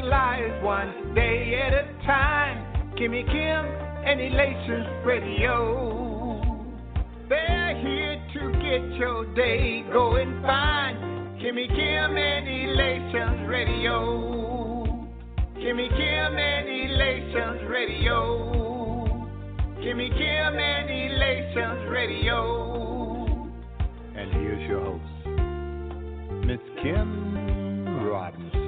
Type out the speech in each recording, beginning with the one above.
lives one day at a time. Kimmy Kim and Elations Radio. They're here to get your day going fine. Kimmy Kim and Elations Radio. Kimmy Kim and Elations Radio. Kimmy Kim and Elations Radio. And here's your host, Miss Kim Robinson.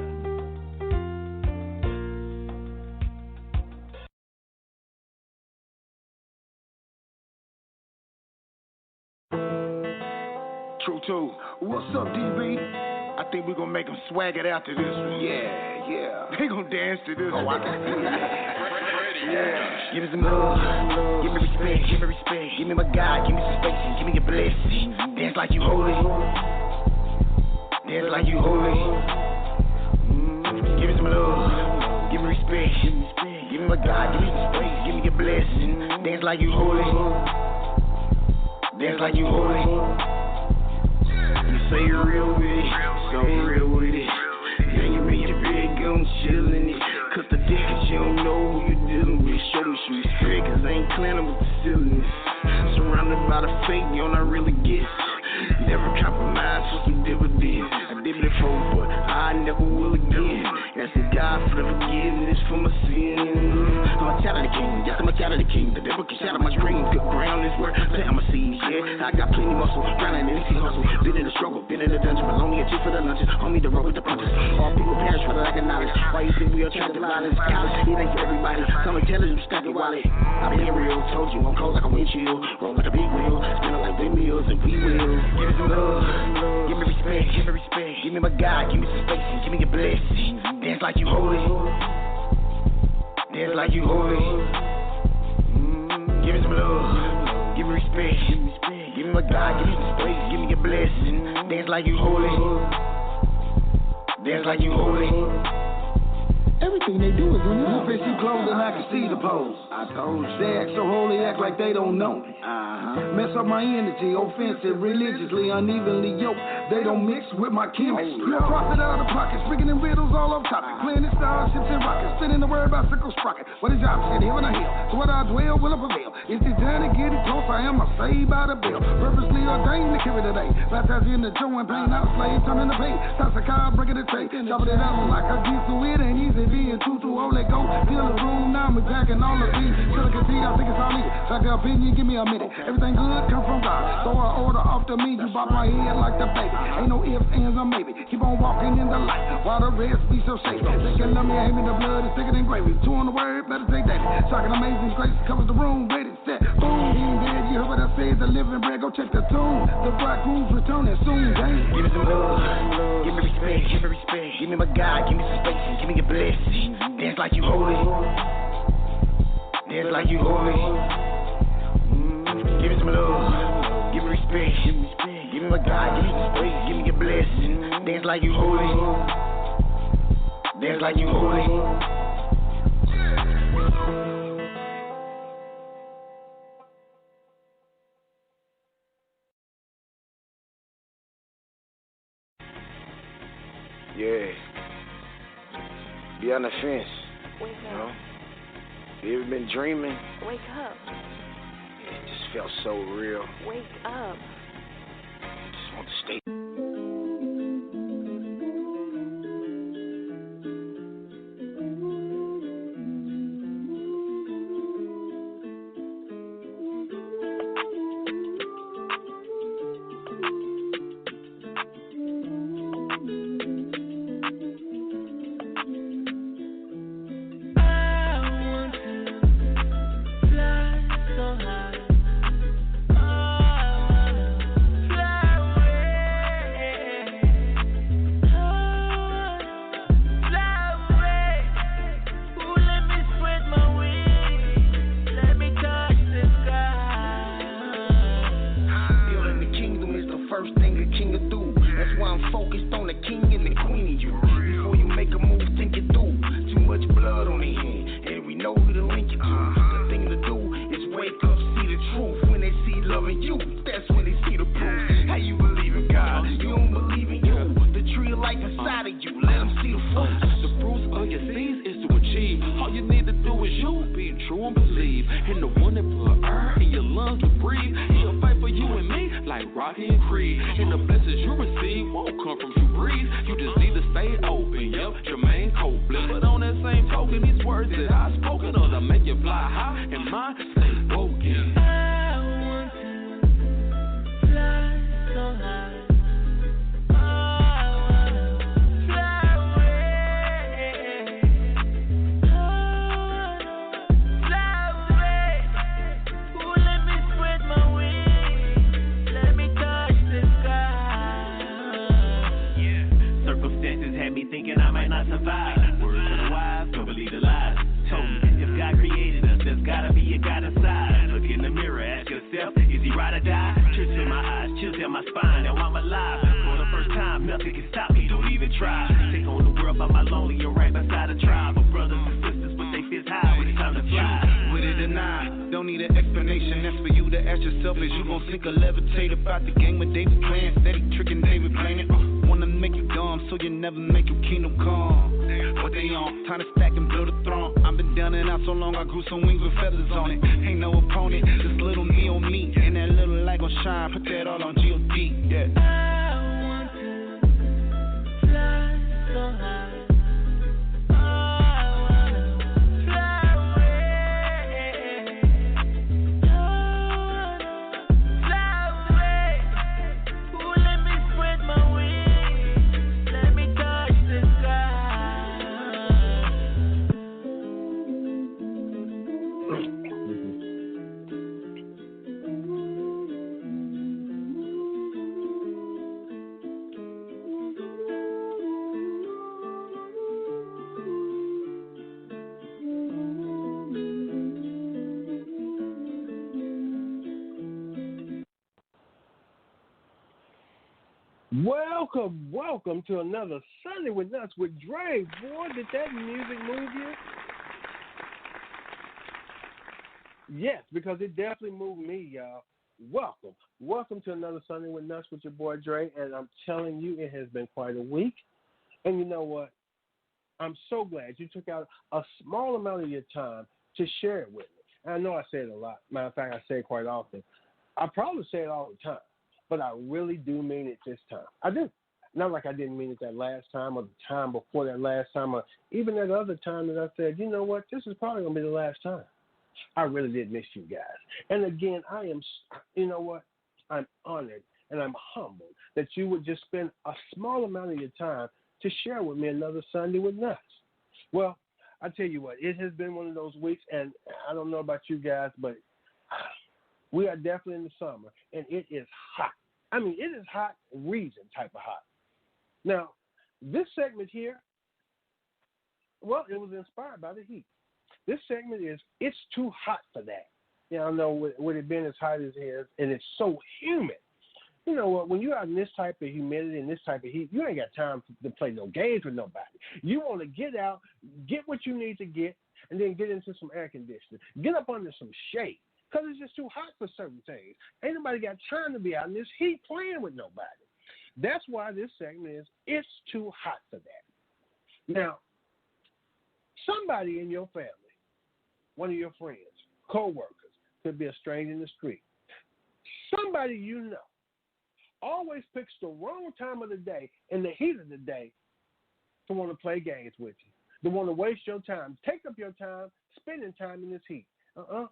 True too. What's up, DB? I think we're gonna make them swag it out to this one. Yeah. They gonna dance to this one. I can see it. Yeah. Give me some love, give me respect, give me my God, give me some space, and give me your blessing. Dance like you holy, dance like you holy. Give me some love, give me respect, give me my God, give me some space, give me your blessing. Dance like you holy, dance like you holy. You say you're real with it, so real with it. Then you in your bed, gon' chillin' it. Cause the dickers, you don't know who you dealing with. Show me some respect, cause I ain't cleaning with the silliness. Surrounded by the fake, you don't really get. Never compromise for some dividends. I did it before, but I never will again. Asking God for the forgiveness for my sins. I'm a child of the king, yes, I'm a child of the king. The devil can shatter my dreams. Good ground is where plant my seeds, yeah. I got plenty muscle, grinding and easy hustle. Been in the struggle, been in the dungeon, but only a chick for the lunches. Homie, the road with the punches. All people perish for the lack of knowledge. Why you think we attracted violence? College, it ain't for everybody. Some intelligence, stack your wallet. I been real, told you I'm cold like a windshield. Roll like a big wheel, spinning like windmills, and we will. Give me some love, give me respect, give me my God, give me some space, and give me your blessing. Dance like you holy, dance like you holy. Give me some love, give me respect, give me my God, give me some space, give me your blessing. Dance like you holy, dance like you holy. Everything they do is in love. If they see clothes and I can see the pose. I told you. They act so holy, act like they don't know me. Mess up my energy, offensive, religiously, unevenly yoked. They don't mix with my chemistry. Real profit out of pocket, speaking in riddles all off topic. Playing in starships and rockets, spinning the word bicycle sprocket. What is y'all saying, heaven or hell? So what I dwell will I prevail. Is this journey getting close? I am a saved by the bell. Purposely ordained to carry today. Baptized in the joy and pain, not a slave, turning the pain. Toss a car, breaking the tape. Chopping it out like I get to it, ain't easy being true to all that go. Feel the room, now I'm attacking all of these. Should I continue? I think it's all needed. Like an opinion, give me a minute. Everything good come from God. Throw an order off to me, you bop my head like the baby. Ain't no ifs, ands, or maybe. Keep on walking in the light while the rest be so safe. They can love me, hate me, the blood is thicker than gravy. Two on the word, meditate daily. Shocking, amazing grace covers the room, ready, set. Boom, he ain't dead, you heard what I said, the living bread. Go check the tune. The bridegroom's returning soon, dang. Give me some love, give me respect, give me my God, give me some space, and give me your blessing. Dance like you holy, dance like you holy. Give me some love, give me respect, give me my God, give me some space, give me your blessing. Dance like you holy, dance like you holy. Yeah. Be on the fence. Wake you up. know? You ever been dreaming? Wake up. It just felt so real. Wake up. Just want to stay. is you, being true and believe. And the one that put air in your lungs to breathe. He'll fight for you and me like Rocky and Creed. And the blessings you receive won't come from you breathe. You just need to stay open, yep, Jermaine Copeland. But on that same token, these words that I've spoken of to make you fly high and mine stay woken. I want to fly so high. I wanna fly away. I wanna fly away. Ooh, let me spread my wings. Let me touch the sky. Yeah, circumstances had me thinking I might not survive. Words of the wise, don't believe the lies. Told me if God created us, there's gotta be a God inside. Look in the mirror, ask yourself, is he right or die? Tears in my eyes, chills down my spine, now I'm alive. For the first time, nothing can stop me, don't even try. Take on the world by my lonely, you're right beside a tribe of brothers and sisters with they fists high when it's time to fly. With it or not, don't need an explanation. That's for you to ask yourself. Is you gon' sink or levitate about the game with David playing? Steady tricking David playing it. Wanna make you dumb so you never make your kingdom come. What they on? Time to stack and build a throne. I've been down and out so long, I grew some wings with feathers on it. Ain't no opponent, just little me on me. And that little light gon' shine, put that all on G.O.D. Yeah. I want to fly so high. I wanna fly away. I wanna fly away. Ooh, let me spread my wings. Let me touch the sky. Welcome to another Sunday with Nuts with Dre. Boy, did that music move you? Yes, because it definitely moved me, y'all. Welcome to another Sunday with Nuts with your boy Dre, and I'm telling you, it has been quite a week. And you know what? I'm so glad you took out a small amount of your time to share it with me. And I know I say it a lot. Matter of fact, I say it quite often. I probably say it all the time, but I really do mean it this time. I do. Not like I didn't mean it that last time or the time before that last time or even that other time that I said, you know what, this is probably going to be the last time. I really did miss you guys. And again, I am, you know what, I'm honored and I'm humbled that you would just spend a small amount of your time to share with me another Sunday with Nuts. Well, I tell you what, it has been one of those weeks, and I don't know about you guys, but we are definitely in the summer, and it is hot. I mean, it is hot, reason type of hot. Now, this segment here, well, it was inspired by the heat. This segment is, it's too hot for that. You know, I know with it being as hot as it is, and it's so humid. You know what, when you're out in this type of humidity and this type of heat, you ain't got time to play no games with nobody. You want to get out, get what you need to get, and then get into some air conditioning. Get up under some shade, because it's just too hot for certain things. Ain't nobody got time to be out in this heat playing with nobody. That's why this segment is, it's too hot for that. Now, somebody in your family, one of your friends, co-workers, could be a stranger in the street. Somebody you know always picks the wrong time of the day, in the heat of the day, to want to play games with you, to want to waste your time, take up your time, spending time in this heat.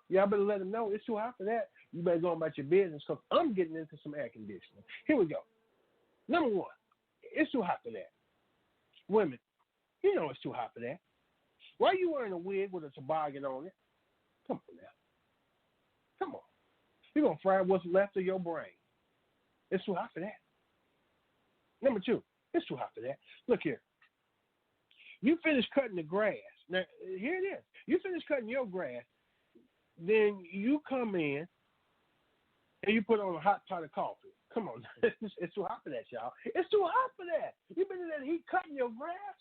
Y'all better let them know it's too hot for that. You better go about your business, because I'm getting into some air conditioning. Here we go. Number one, it's too hot for that. Women, you know it's too hot for that. Why are you wearing a wig with a toboggan on it? Come on now. Come on. You're going to fry what's left of your brain. It's too hot for that. Number two, it's too hot for that. Look here. You finish cutting the grass. Now, here it is. You finish cutting your grass, then you come in and you put on a hot pot of coffee. Come on. It's too hot for that, y'all. It's too hot for that. You've been in that heat cutting your grass,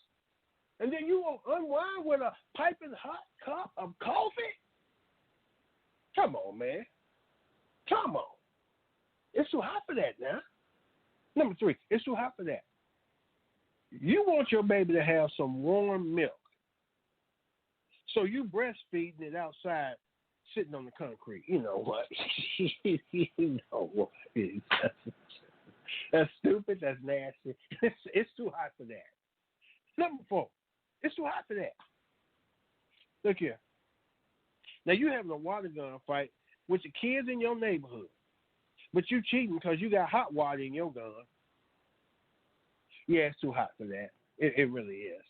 and then you will unwind with a piping hot cup of coffee? Come on, man. Come on. It's too hot for that now. Number three, it's too hot for that. You want your baby to have some warm milk. So you breastfeeding it outside, sitting on the concrete. You know what? You know what? That's stupid. That's nasty. It's too hot for that. Number 4, it's too hot for that. Look here. Now you having a water gun fight with the kids in your neighborhood, but you cheating because you got hot water in your gun. Yeah, it's too hot for that. It really is.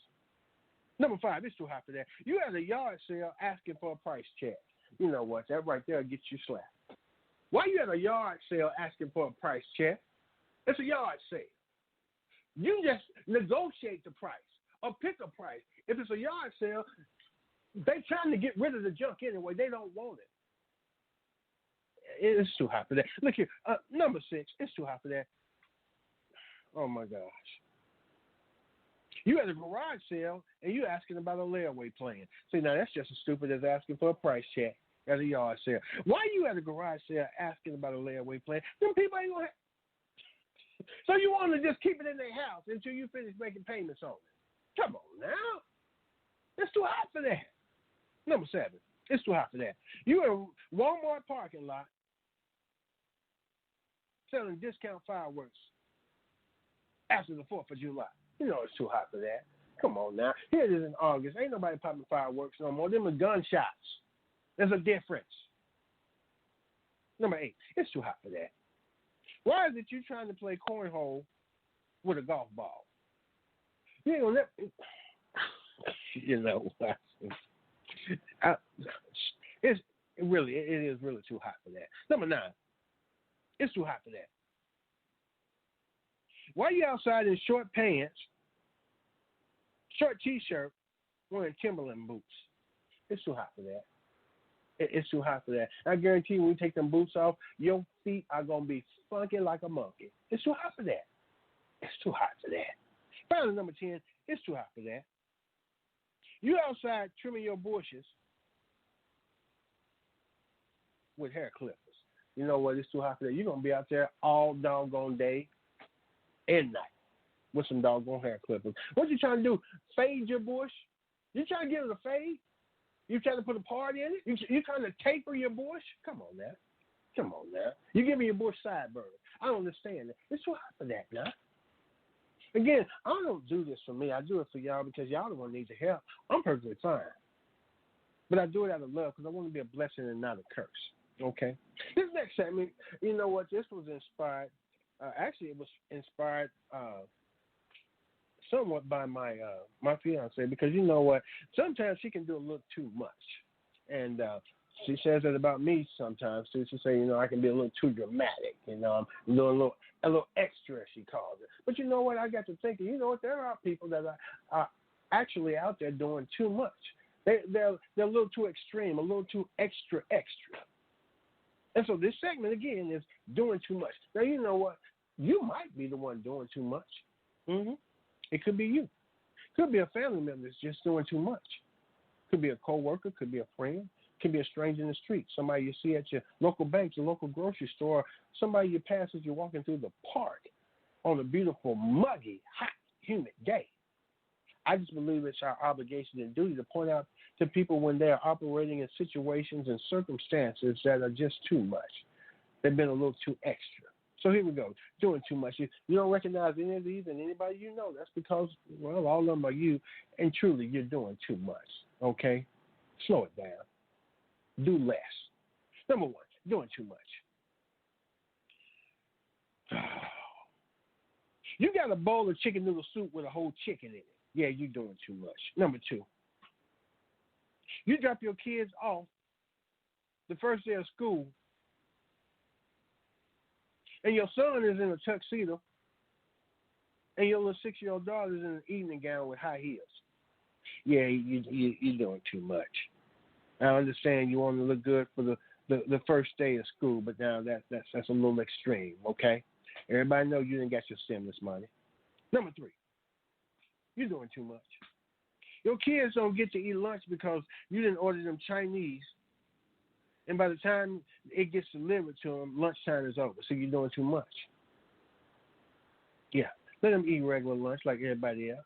Number 5, it's too hot for that. You at a yard sale asking for a price check. You know what? That right there gets you slapped. Why you at a yard sale asking for a price check? It's a yard sale. You just negotiate the price or pick a price. If it's a yard sale, they trying to get rid of the junk anyway. They don't want it. It's too hot for that. Look here. Number 6, it's too hot for that. Oh, my gosh. You at a garage sale, and you asking about a layaway plan. See, now that's just as stupid as asking for a price check at a yard sale. Why are you at a garage sale asking about a layaway plan? Them people ain't going to have... So you want to just keep it in their house until you finish making payments on it. Come on now. It's too hot for that. Number 7, it's too hot for that. You at a Walmart parking lot selling discount fireworks after the 4th of July. You know it's too hot for that. Come on now. Here it is in August. Ain't nobody popping fireworks no more. Them are gunshots. There's a difference. Number 8, it's too hot for that. Why is it you trying to play cornhole with a golf ball? You know, it is really too hot for that. Number 9, it's too hot for that. Why are you outside in short pants, short T-shirt, wearing Timberland boots? It's too hot for that. It's too hot for that. I guarantee you when you take them boots off, your feet are going to be funky like a monkey. It's too hot for that. It's too hot for that. Finally, number 10, it's too hot for that. You outside trimming your bushes with hair clippers. You know what? It's too hot for that. You're going to be out there all doggone day and night with some doggone hair clippers. What you trying to do? Fade your bush? You trying to get it a fade? You trying to put a part in it? You trying to taper your bush? Come on now. Come on now. You giving your bush sideburns. I don't understand that. It's too hot for that now. Again, I don't do this for me. I do it for y'all because y'all the one needs the help. I'm perfectly fine. But I do it out of love because I want to be a blessing and not a curse. Okay? This next segment, you know what? This was inspired. Actually, it was inspired somewhat by my fiance because you know what? Sometimes she can do a little too much. And she says that about me sometimes too. She say, you know, I can be a little too dramatic. You know, I'm doing a little extra, she calls it. But you know what? I got to thinking, you know what? There are people that are actually out there doing too much. They're a little too extreme, a little too extra. And so this segment, again, is doing too much. Now, you know what? You might be the one doing too much. Mm-hmm. It could be you. Could be a family member that's just doing too much. Could be a coworker, could be a friend, could be a stranger in the street, somebody you see at your local bank, your local grocery store, somebody you pass as you're walking through the park on a beautiful, muggy, hot, humid day. I just believe it's our obligation and duty to point out to people when they are operating in situations and circumstances that are just too much. They've been a little too extra. So here we go, doing too much. You don't recognize any of these and anybody you know. That's because, well, all of them are you, and truly you're doing too much, okay? Slow it down. Do less. Number 1, doing too much. You got a bowl of chicken noodle soup with a whole chicken in it. Yeah, you're doing too much. Number 2, you drop your kids off the first day of school, and your son is in a tuxedo, and your little 6-year-old daughter is in an evening gown with high heels. Yeah, you're doing too much. I understand you want to look good for the first day of school, but now that's a little extreme, okay? Everybody know you didn't get your stimulus money. Number 3, you're doing too much. Your kids don't get to eat lunch because you didn't order them Chinese, and by the time it gets delivered to them, lunchtime is over, so you're doing too much. Yeah, let them eat regular lunch like everybody else.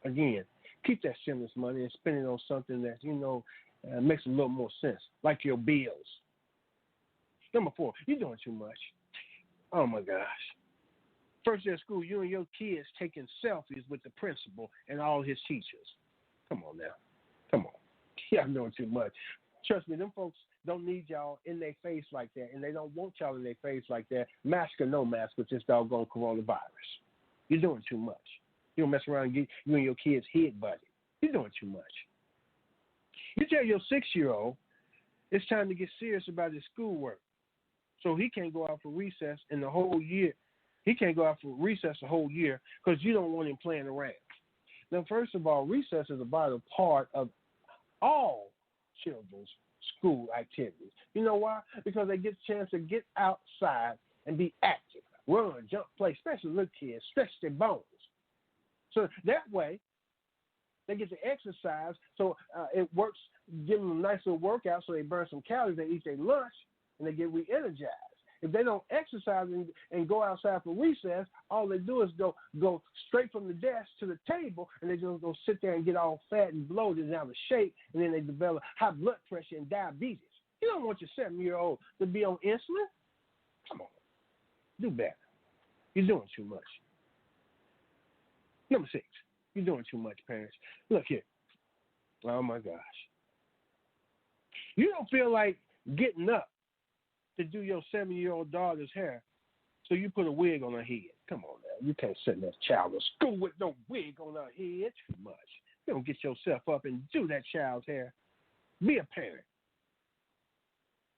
Again, Keep that stimulus money and spend it on something that, makes a little more sense, like your bills. Number 4, you're doing too much. Oh, my gosh. First day of school, you and your kids taking selfies with the principal and all his teachers. Come on now. Come on. Y'all doing too much. Trust me, them folks don't need y'all in their face like that, and they don't want y'all in their face like that, mask or no mask, with this doggone coronavirus. You're doing too much. You don't mess around and get you and your kids hit, buddy. You're doing too much. You tell your 6-year-old it's time to get serious about his schoolwork, so he can't go out for recess in the whole year. He can't go out for recess the whole year because you don't want him playing around. Now, first of all, recess is a vital part of all children's school activities. You know why? Because they get a chance to get outside and be active, run, jump, play, especially little kids, stretch their bones. So that way, they get to exercise, so it works, give them a nice little workout so they burn some calories, they eat their lunch, and they get re-energized. If they don't exercise and go outside for recess, all they do is go straight from the desk to the table, and they just go sit there and get all fat and bloated and out of shape, and then they develop high blood pressure and diabetes. You don't want your 7-year-old to be on insulin. Come on. Do better. You're doing too much. Number 6, you're doing too much, parents. Look here. Oh, my gosh. You don't feel like getting up to do your 7-year-old daughter's hair, so you put a wig on her head. Come on now. You can't send that child to school with no wig on her head. Too much. You don't get yourself up and do that child's hair. Be a parent.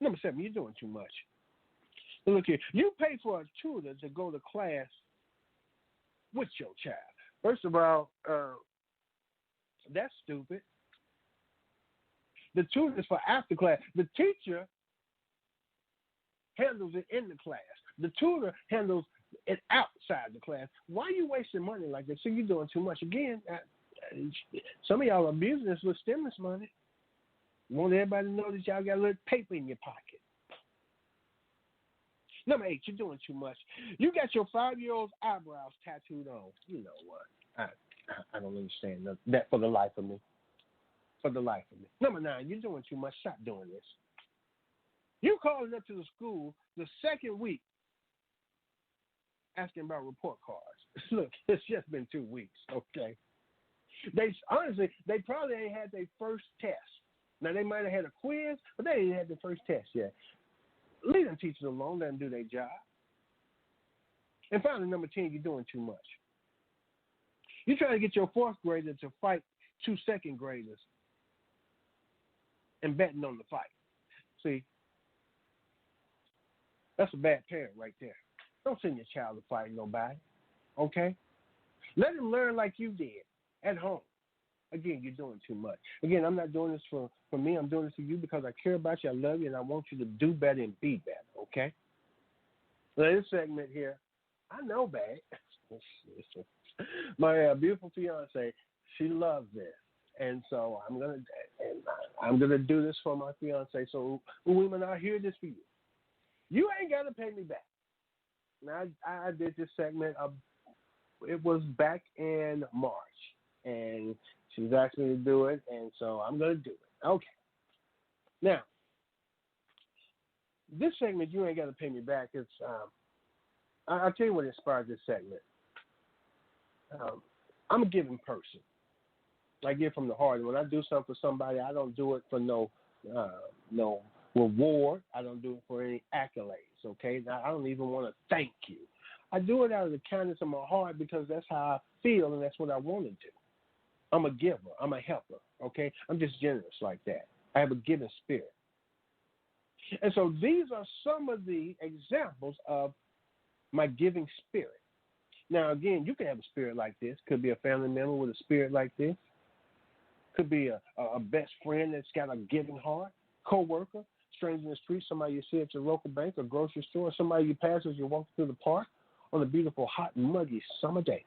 Number 7, you're doing too much. Now look here. You pay for a tutor to go to class with your child. First of all, that's stupid. The tutor is for after class. The teacher handles it in the class. The tutor handles it outside the class. Why are you wasting money like that? So you're doing too much. Again, some of y'all are abusing this with stimulus money. You want everybody to know that y'all got a little paper in your pocket. Number 8, you're doing too much. You got your 5-year-old's eyebrows tattooed on. You know what? I don't understand that for the life of me. For the life of me. Number 9, you're doing too much. Stop doing this. You calling up to the school the second week asking about report cards. Look, it's just been 2 weeks, okay? They probably ain't had their first test. Now, they might have had a quiz, but they ain't had their first test yet. Leave them teachers alone. Let them do their job. And finally, number 10, you're doing too much. You're trying to get your 4th grader to fight 2 second graders and betting on the fight. See, that's a bad parent right there. Don't send your child to fight nobody, okay? Let him learn like you did at home. Again, you're doing too much. Again, I'm not doing this for me. I'm doing this for you because I care about you, I love you, and I want you to do better and be better, okay? Now, this segment here, I know, babe. My beautiful fiance, she loves this. And so I'm gonna do this for my fiance. So women, I hear this for you. You ain't gotta pay me back. Now I did this segment. It was back in March, and she's asked me to do it, and so I'm gonna do it. Okay. Now, this segment, you ain't gotta pay me back. It's I'll tell you what inspired this segment. I'm a giving person. I give from the heart. When I do something for somebody, I don't do it for no reward. I don't do it for any accolades, okay? Now, I don't even want to thank you. I do it out of the kindness of my heart because that's how I feel and that's what I want to do. I'm a giver. I'm a helper, okay? I'm just generous like that. I have a giving spirit. And so these are some of the examples of my giving spirit. Now, again, you can have a spirit like this. Could be a family member with a spirit like this. Could be a best friend that's got a giving heart, co-worker, stranger in the street, somebody you see at your local bank or grocery store, somebody you pass as you walk through the park on a beautiful, hot, muggy summer day.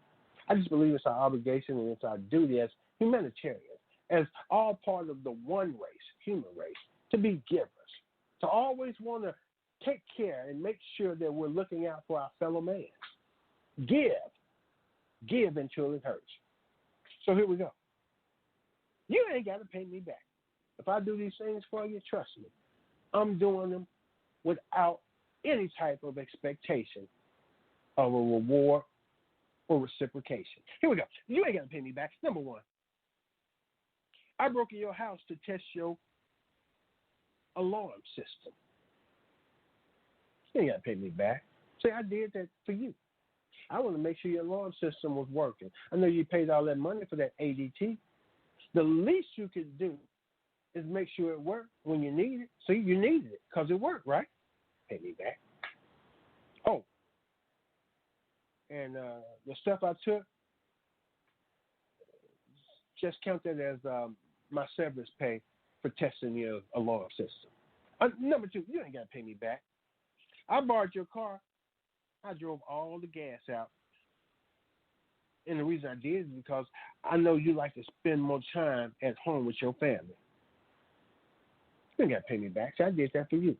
I just believe it's our obligation and it's our duty as humanitarians, as all part of the one race, human race, to be givers, to always want to take care and make sure that we're looking out for our fellow man. Give until it hurts. So here we go. You ain't got to pay me back. If I do these things for you, trust me, I'm doing them without any type of expectation of a reward or reciprocation. Here we go. You ain't got to pay me back. Number one, I broke in your house to test your alarm system. You ain't got to pay me back. See, I did that for you. I want to make sure your alarm system was working. I know you paid all that money for that ADT. The least you could do is make sure it worked when you need it. See, you needed it because it worked, right? Pay me back. Oh, and the stuff I took, just count that as my severance pay for testing your alarm system. Number two, you ain't got to pay me back. I borrowed your car. I drove all the gas out. And the reason I did is because I know you like to spend more time at home with your family. You ain't got to pay me back. So I did that for you.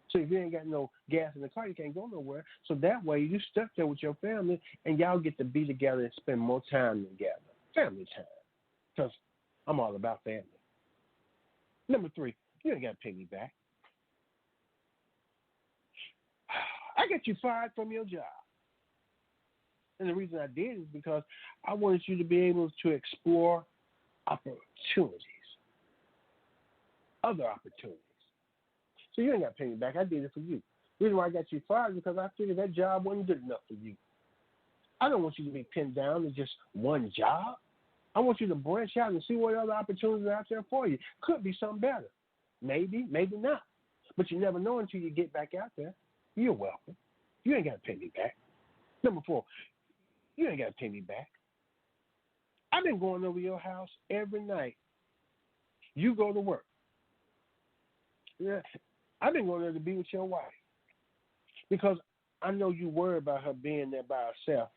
So if you ain't got no gas in the car, you can't go nowhere. So that way you stuck there with your family and y'all get to be together and spend more time together. Family time. Because I'm all about family. Number three, you ain't got to pay me back. I got you fired from your job. And the reason I did is because I wanted you to be able to explore opportunities, other opportunities. So you ain't got to pay me back. I did it for you. The reason why I got you fired is because I figured that job wasn't good enough for you. I don't want you to be pinned down to just one job. I want you to branch out and see what other opportunities are out there for you. Could be something better. Maybe, maybe not. But you never know until you get back out there. You're welcome. You ain't got to pay me back. Number four, you ain't got to pay me back. I've been going over your house every night. You go to work. Yeah, I've been going there to be with your wife because I know you worry about her being there by herself.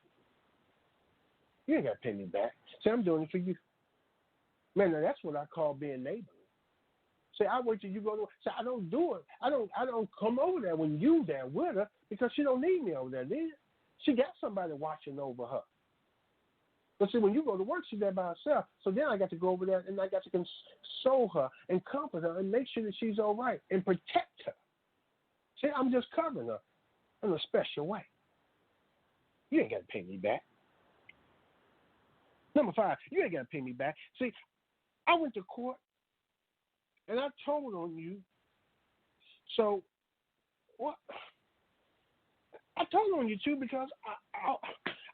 You ain't got to pay me back. See, I'm doing it for you. Man, now that's what I call being neighborly. Say, I wait till you go to work. Say, I don't do it. I don't come over there when you there with her because she don't need me over there, then. She got somebody watching over her. But see, when you go to work, she's there by herself. So then I got to go over there and I got to console her and comfort her and make sure that she's all right and protect her. See, I'm just covering her in a special way. You ain't got to pay me back. Number five, you ain't got to pay me back. See, I went to court and I told on you. So, what? I told on you too because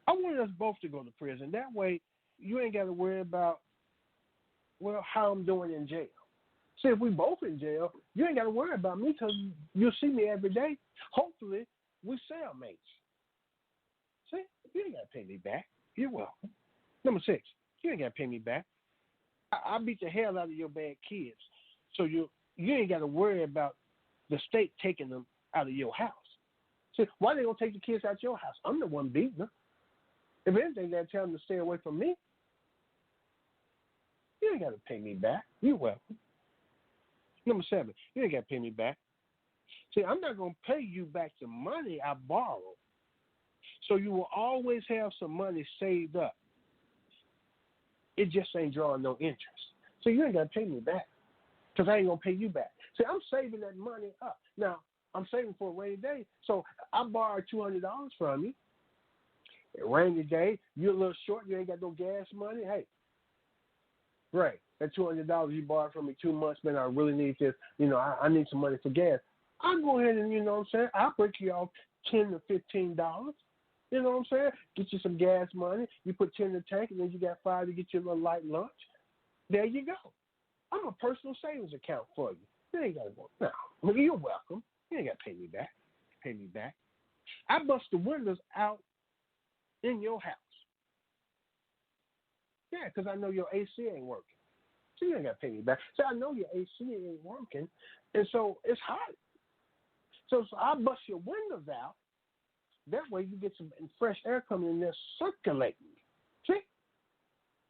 I wanted us both to go to prison. That way, you ain't got to worry about, well, how I'm doing in jail. See, if we both in jail, you ain't got to worry about me because you'll see me every day. Hopefully, we cellmates. See, you ain't got to pay me back. You're welcome. Number six, you ain't got to pay me back. I beat the hell out of your bad kids. So you ain't got to worry about the state taking them out of your house. See, why they gonna take the kids out your house? I'm the one beating them. If anything, they'll tell them to stay away from me. You ain't got to pay me back. You're welcome. Number seven, you ain't got to pay me back. See, I'm not gonna pay you back the money I borrowed. So you will always have some money saved up. It just ain't drawing no interest. So you ain't got to pay me back because I ain't gonna pay you back. See, I'm saving that money up now. I'm saving for a rainy day. So I borrowed $200 from you. A rainy day, you're a little short, you ain't got no gas money. Hey, great. That $200 you borrowed from me 2 months, man, I really need this. I need some money for gas. I'll go ahead and, what I'm saying, I'll break you off $10 to $15. You know what I'm saying? Get you some gas money. You put 10 in the tank, and then you got 5 to get you a little light lunch. There you go. I'm a personal savings account for you. You ain't got to go. No, well, you're welcome. You ain't got to pay me back. Pay me back. I bust the windows out in your house. Yeah, because I know your AC ain't working. So you ain't got to pay me back. So I know your AC ain't working, and so it's hot. So I bust your windows out. That way you get some fresh air coming in there circulating. See?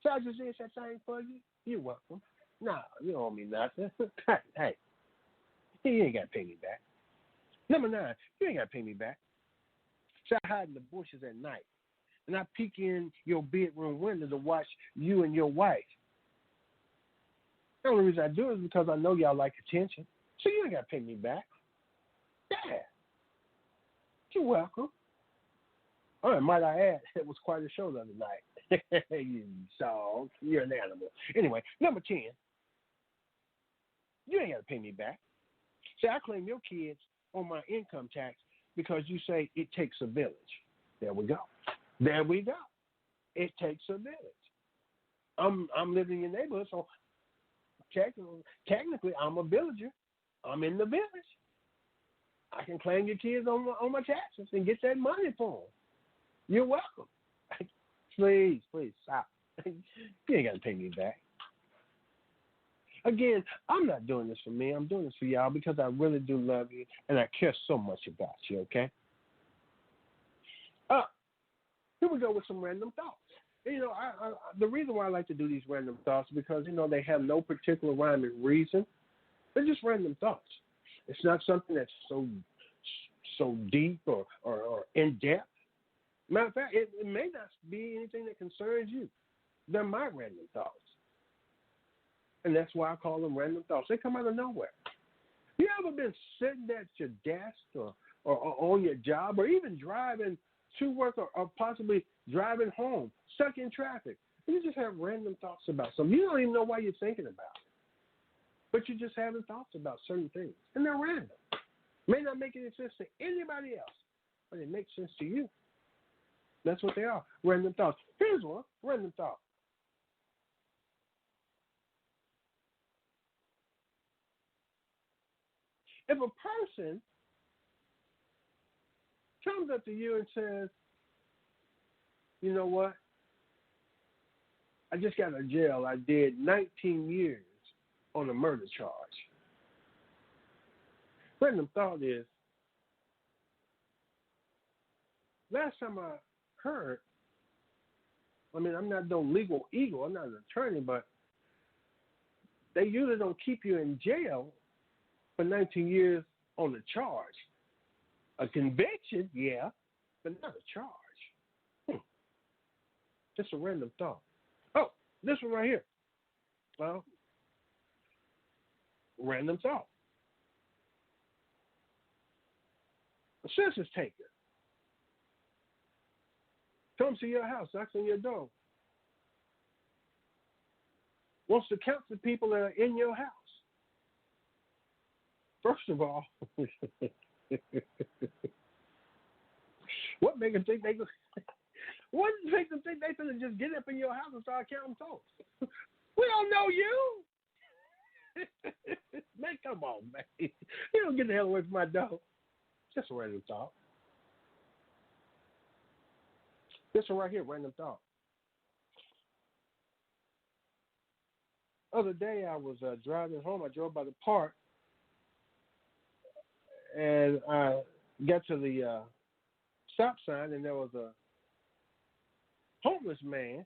So I just did that thing for you. You're welcome. No, you don't owe me nothing. Hey, you ain't got to pay me back. Number 9, you ain't got to pay me back. So I hide in the bushes at night, and I peek in your bedroom window to watch you and your wife The only reason I do it is because I know y'all like attention. So you ain't got to pay me back. Yeah. You're welcome. All right, might I add, it was quite a show the other night. You dog. You're an animal. Anyway, number 10. You ain't got to pay me back. See, I claim your kids on my income tax because you say it takes a village. There we go. There we go. It takes a village. I'm living in your neighborhood, so technically I'm a villager. I'm in the village. I can claim your kids on my taxes and get that money for them. You're welcome. Please stop. You ain't got to pay me back. Again, I'm not doing this for me. I'm doing this for y'all because I really do love you and I care so much about you, okay? Here we go with some random thoughts. You know, I the reason why I like to do these random thoughts is because, you know, they have no particular rhyme and reason. They're just random thoughts. It's not something that's so deep or in depth. Matter of fact, it may not be anything that concerns you. They're my random thoughts. And that's why I call them random thoughts. They come out of nowhere. You ever been sitting at your desk or on your job or even driving to work or possibly driving home, stuck in traffic, and you just have random thoughts about something. You don't even know why you're thinking about it. But you're just having thoughts about certain things. And they're random. May not make any sense to anybody else, but it makes sense to you. That's what they are, random thoughts. Here's one, random thought. If a person comes up to you and says, you know what? I just got out of jail. I did 19 years on a murder charge. Random thought is, last time I heard, I mean, I'm not no legal eagle. I'm not an attorney, but they usually don't keep you in jail for 19 years on a charge. A conviction, yeah, but not a charge. Just a random thought. Oh, this one right here. Well, random thought. A census taker comes to your house, knocks on your door, wants to count the people that are in your house. First of all, what makes them think they what makes them think they gonna just get up in your house and start counting folks? We don't know you. Man, come on, man. You don't get the hell away from my door. Just a random thought. This one right here, random thought. Other day I was driving home. I drove by the park, and I got to the stop sign, and there was a homeless man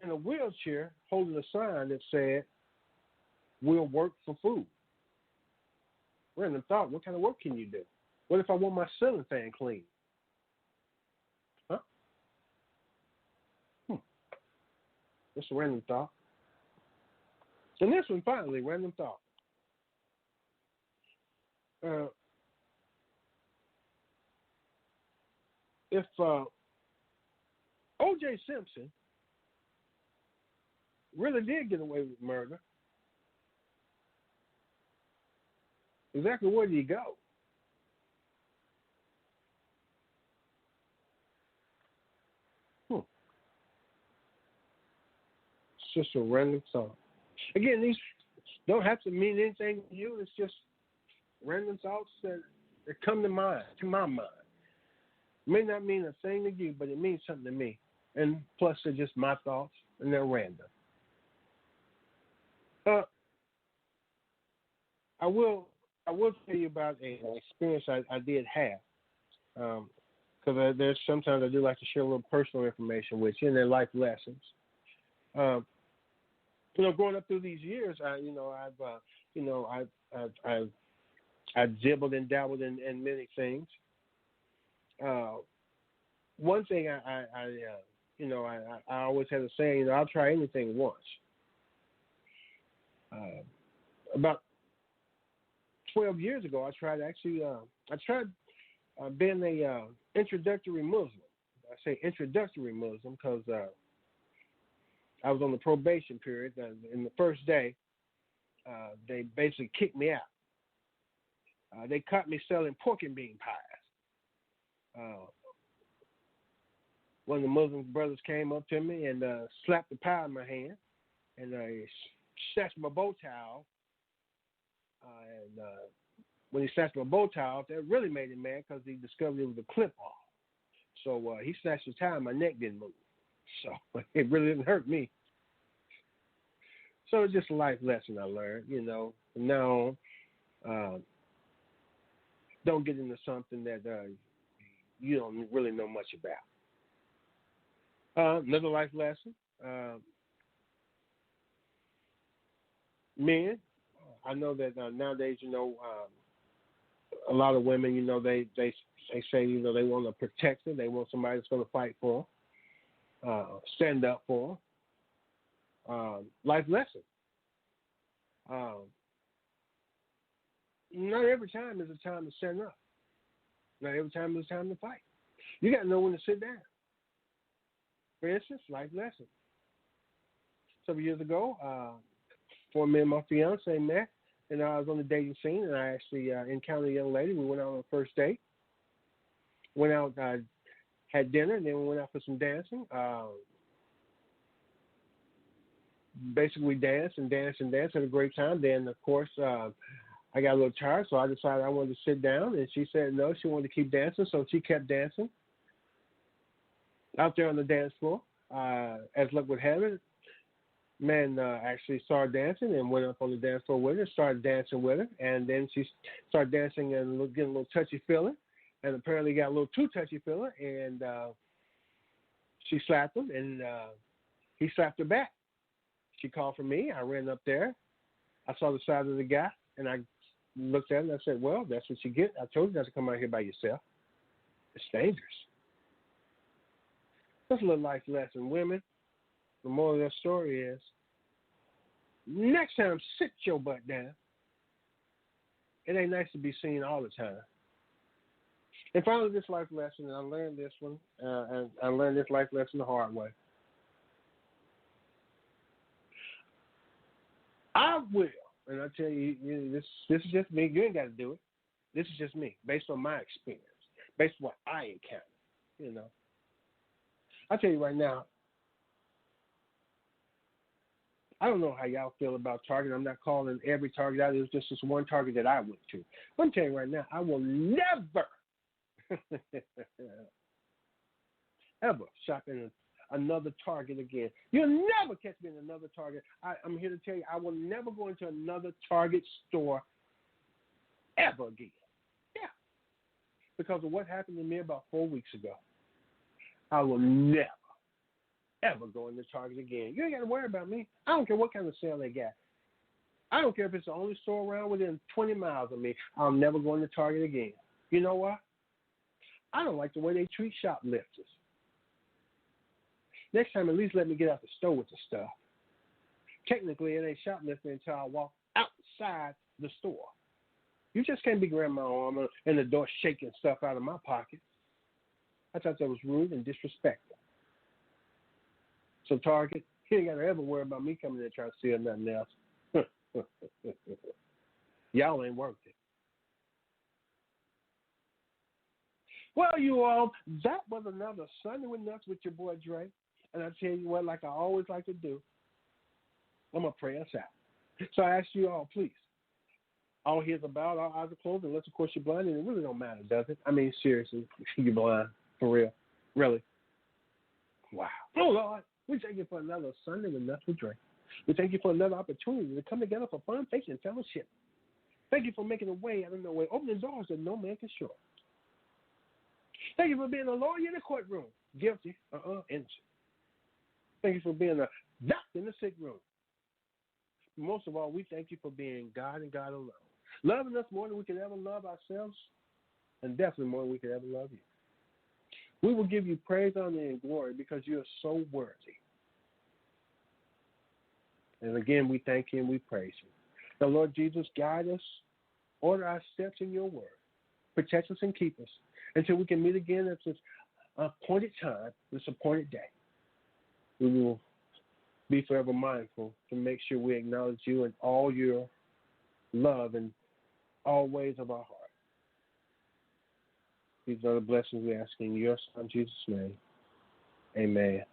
in a wheelchair holding a sign that said, "We'll work for food." Random thought, what kind of work can you do? What if I want my ceiling fan clean? Huh? Just a random thought. And this one, finally, random thought. If O.J. Simpson really did get away with murder, exactly where did he go? It's just a random thought. Again, these don't have to mean anything to you. It's just random thoughts that come to my mind. It may not mean a thing to you, but it means something to me. And plus, they're just my thoughts, and they're random. I will tell you about an experience I did have. Because there's sometimes I do like to share a little personal information with you, and they're life lessons. Growing up through these years, I've dibbled and dabbled in many things. One thing I always had a saying, I'll try anything once. About 12 years ago, I tried being a introductory Muslim. I say introductory Muslim because I was on the probation period. In the first day, they basically kicked me out. They caught me selling pork and bean pies. One of the Muslim brothers came up to me and slapped the pie in my hand, and snatched my bow tie off. When he snatched my bow tie off, that really made him mad because he discovered it was a clip off. So he snatched the tie and my neck didn't move. So it really didn't hurt me. So it's just a life lesson I learned, From now on, don't get into something that you don't really know much about. Another life lesson. Men, I know that nowadays, a lot of women, they say, they want a protector. They want somebody that's going to fight for them, stand up for them. Life lesson. Not every time is a time to stand up. Not every time is a time to fight. You got to know when to sit down. For instance, life lesson. Several years ago, before me and my fiance met, and I was on the dating scene, and I actually encountered a young lady. We went out on a first date. Went out, had dinner, and then we went out for some dancing. Basically, we danced, had a great time. Then, of course, I got a little tired, so I decided I wanted to sit down, and she said no, she wanted to keep dancing, so she kept dancing out there on the dance floor. As luck would have it, man actually started dancing and went up on the dance floor with her, started dancing with her, and then she started dancing and getting a little touchy-feely, and apparently got a little too touchy-feely, and she slapped him, and he slapped her back. She called for me. I ran up there. I saw the side of the guy, and I looked at him, and I said, well, that's what you get. I told you not to come out here by yourself. It's dangerous. That's a little life lesson. Women, the moral of that story is, next time, sit your butt down. It ain't nice to be seen all the time. And finally, this life lesson, and I learned this one, and I learned this life lesson the hard way. I will, and I tell you, this is just me. You ain't got to do it. This is just me, based on my experience, based on what I encountered, I tell you right now, I don't know how y'all feel about Target. I'm not calling every Target out. It was just this one Target that I went to. I'm telling you right now, I will never, ever shop in another Target again. You'll never catch me in another Target. I'm here to tell you, I will never go into another Target store ever again. Yeah. Because of what happened to me about 4 weeks ago. I will never, ever go into Target again. You ain't got to worry about me. I don't care what kind of sale they got. I don't care if it's the only store around within 20 miles of me. I'll never go into Target again. You know why? I don't like the way they treat shoplifters. Next time, at least let me get out the store with the stuff. Technically, it ain't shoplifting until I walk outside the store. You just can't be grabbing my arm and the door shaking stuff out of my pocket. I thought that was rude and disrespectful. So Target, you ain't got to ever worry about me coming there trying to steal nothing else. Y'all ain't worth it. Well, you all, that was another Sunday with Nuts with your boy Dre. And I tell you what, like I always like to do, I'm going to pray us out. So I ask you all, please, all hears about, all eyes are closed, unless, of course, you're blind, and it really don't matter, does it? I mean, seriously, you're blind. For real. Really. Wow. Oh, Lord. We thank you for another Sunday with Nuts with Dre. We thank you for another opportunity to come together for fun, faith, and fellowship. Thank you for making a way out of no way, opening doors that no man can shut. Thank you for being a lawyer in the courtroom. Guilty, innocent. Thank you for being a doctor in the sick room. Most of all, we thank you for being God and God alone. Loving us more than we could ever love ourselves, and definitely more than we could ever love you. We will give you praise, honor, and glory because you are so worthy. And again, we thank you and we praise you. Now, Lord Jesus, guide us, order our steps in your word. Protect us and keep us until we can meet again at this appointed time, this appointed day. We will be forever mindful to make sure we acknowledge you in all your love and all ways of our heart. These are the blessings we ask in your Son, Jesus' name. Amen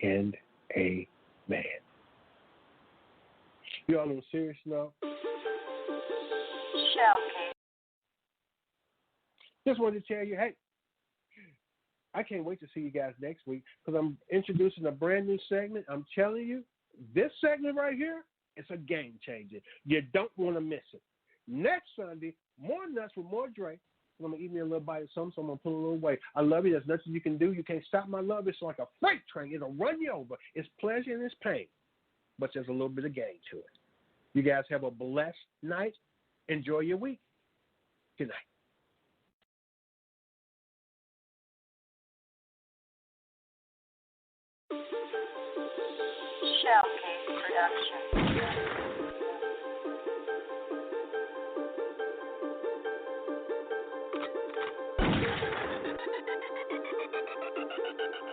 and amen. You all on a serious note? Just wanted to tell you, hey, I can't wait to see you guys next week because I'm introducing a brand new segment. I'm telling you, this segment right here is a game changer. You don't want to miss it. Next Sunday, more nuts with more Dre. I'm going to eat me a little bite of something, so I'm going to pull a little weight. I love you. There's nothing you can do. You can't stop my love. It's like a freight train. It'll run you over. It's pleasure and it's pain, but there's a little bit of game to it. You guys have a blessed night. Enjoy your week. Good night. Showcase Production.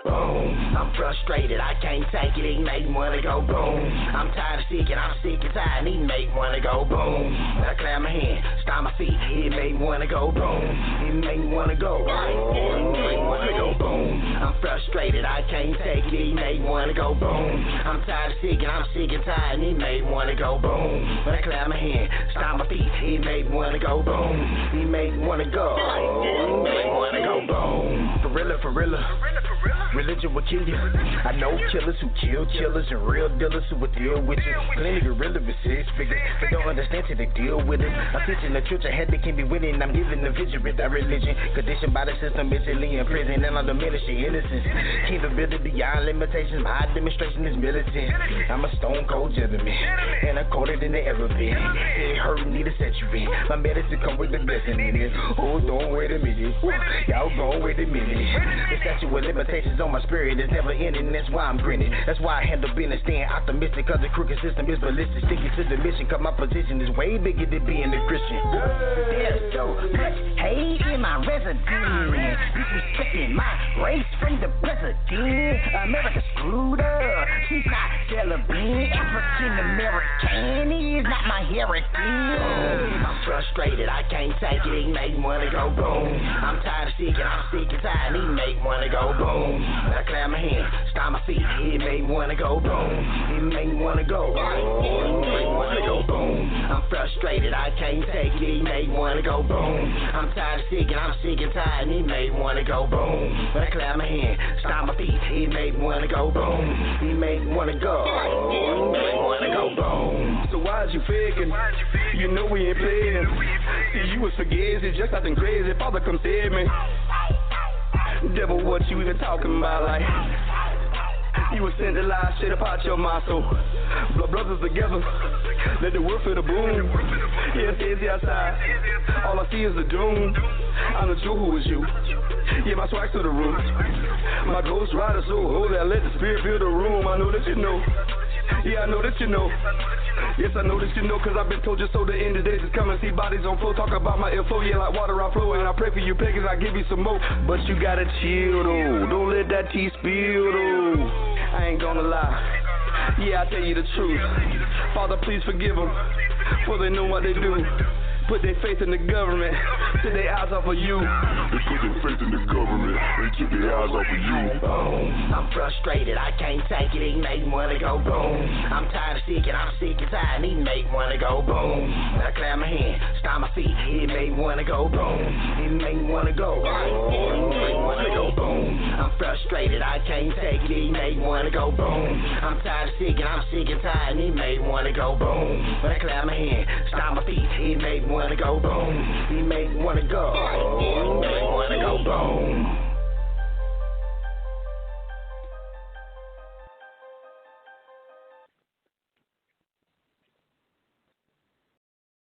Boom, I'm frustrated, I can't take it, he make me wanna go boom. I'm tired of seeking, I'm sick and tired, he make me wanna go boom. I clap my hand, stomp my feet, he make me wanna go boom. He make me wanna go right, he make me wanna go boom. I'm frustrated, I can't take it, he make me wanna go boom. I'm tired of seeking, I'm sick and tired, he make me wanna go boom. When I clap my hand, stomp my feet, he make me wanna go boom. He make me wanna go, he make me wanna go boom. For real. Religion will kill you. I know killers who kill killers and real dealers who will deal with you. Plenty gorilla with six figures, but don't understand till they deal with it. I'm teaching the church ahead they can be winning. I'm giving the vision with that religion. Conditioned by the system, mentally in prison, and I'm diminishing innocence. Capability beyond limitations. My demonstration is militant. I'm a stone cold gentleman, and I'm colder than they ever been. It ain't hurt me to set you in. My medicine come with the blessing in it. Hold on, wait a minute. Y'all go, wait a minute. The statute with limitations on my spirit is never ending, that's why I'm grinning. That's why I handle business, staying optimistic, cause the crooked system is ballistic. Sticking to the mission, cause my position is way bigger than being a Christian. There's so much hate in my residence, disrespecting my race from the president. America screwed up, she's not celebrating. African American is not my heritage. I'm frustrated, I can't take it, he make me wanna go boom. I'm tired of seeking, I'm sick and tired, he make me wanna go boom. I clap my hand, stomp my feet, he make me wanna go boom. He make me wanna go right, he make me wanna go boom. I'm frustrated, I can't take it, he make me wanna go boom. I'm tired of seeking, I'm sick and tired, he make me wanna go boom. When I clap my hand, stomp my feet, he make me wanna go boom. He make me wanna go right, he make me wanna go boom. So why'd you faking? You know we ain't playing. See, you was fugazi, just nothing crazy. Father, come save me. Devil, what you even talking about? Like, you was sent to lie, shit about your muscle. Blood brothers together, let the world feel the boom. Yeah, it's easy outside. All I see is the doom. I'm the Jew who is you. Yeah, my swag's to the room. My ghost rider so holy, I let the spirit fill the room. I know that you know. Yeah, I know that you know. Yes, I know that you know, cause I've been told just so the end of days is coming. See bodies on flow, talk about my info, yeah, like water I flow. And I pray for you pagans, I give you some more. But you gotta chill though, don't let that tea spill though. I ain't gonna lie, yeah, I tell you the truth. Father, please forgive them, for they know what they do. Put their faith in the government, took their eyes off of you. They put their faith in the government, and took their eyes off of you. Boom, I'm frustrated, I can't take it, he make me wanna go boom. I'm tired of seeking, I'm sick and tired, he make me wanna go boom. I clap my hand, stomp my feet, he make me wanna go boom. He make me wanna go right, he make me wanna go boom. I'm frustrated, I can't take it, he make me wanna go boom. I'm tired of seeking, I'm sick and tired, he make me wanna go boom. When I clap my hand, stomp my feet, he make me wanna go boom. He make me wanna go. He make me wanna go boom.